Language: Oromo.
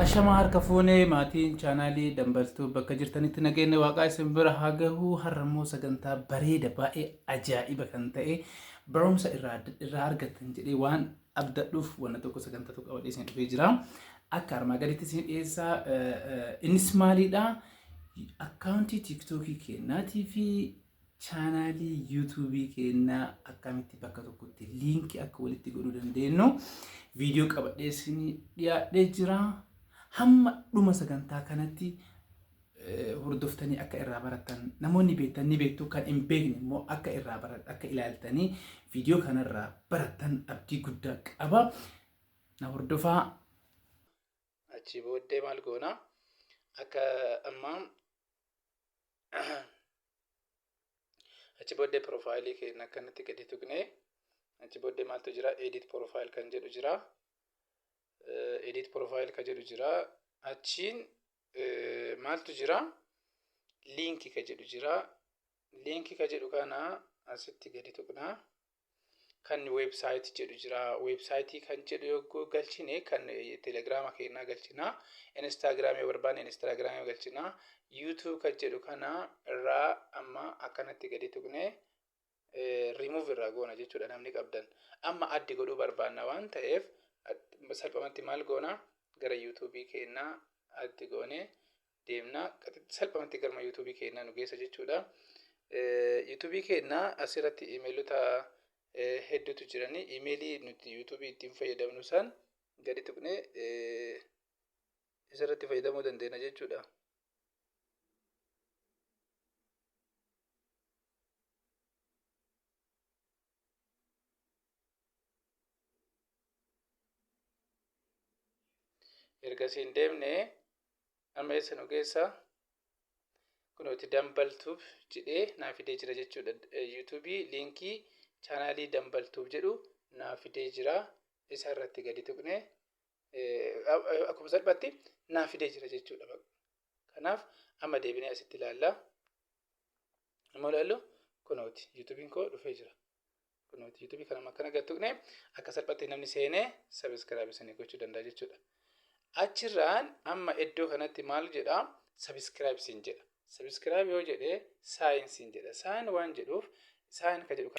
Ashama harka fuunee maatiin chaanaalii dambaltuu bakka jirtanitti nageenya waaqaa isin bira haa gahu. Har'ammoo sagantaa bareeda baay'ee ajaa'iba kan ta'e barumsa irraa argattan jedhee waan abdadhuuf wanna tokko sagantaa tokko qabadhee isin dhufee jira. Akka armaa gaditti isin dhiyeessaa. Innis maalidha? Akkaawuntii tiiktookii keenyaatii fi chaanaalii yuutuubii keenyaa akkamitti bakka tokkotti liinkii akka walitti godhuu dandeenyu viidiyoo qabadhee isin dhiyaadhee jira. Hamma dhuma sagantaa kanatti hordoftanii akka irraa baratan namoonni beektan ni beektu, kan hin beekne immoo akka irraa baratan akka ilaaltanii viidiyoo kanarraa baratan abdii guddaa qaba. Na hordofaa. Achi booddee maal goona akka amma achi booddee profaayilii keenya akkanatti gadi tuqne achi booddee maaltu jira? Edit profile kan jedhu jira. Edit profile kan jedhu jira. Achiin maaltu jira? Linkii kan jedhu jira. Linkii kan jedhu kana asitti gadi tuqna. Kan website jedhu jira. Website kan jedhu yogguu galchine kan telegrama keenyaa galchina. Instagram yoo barbaanne Instagram galchina. YouTube kan jedhu kana irraa amma akkanatti gadi tuqne remove irraa goona jechuudha namni qabdan. Amma addi godhuu barbaanna waan ta'eef salphumatti maal goona? Gara yuutuubii keenyaa addi goone deemna. Salphumatti gara yuutuubii keenyaa nu geessa jechuudha. Yuutuubii keenyaa asirratti iimeelota hedduutu jirani. Iimeelii nuti yuutuubii ittiin fayyadamnu san gadi tuqne isarratti fayyadamuu dandeenya jechuudha. Ergasii hin deemne amma eessa nu geessa? Kunooti dambaltuuf jedhee naa fidee jira jechuudha. Yuutuubii liinkii chaanaalii dambaltuuf jedhu naa fidee jira. Isa irratti gadi tuqne akkuma salphaatti naa fidee jira jechuudha. Kanaaf amma deebinee asitti ilaalla. Amma ilaallu kunooti yuutuubiin koo dhufee jira. Kunooti yuutuubii kana akkana gadi tuqne akka salphaatti namni seenee sabiskiraayib isinii gochuu danda'a jechuudha. Achirraan amma iddoo kanatti maal jedha? Subscribe siin jedha. Subscribe yoo jedhee sign siin jedha. Sign waan jedhuuf sign kan jedhu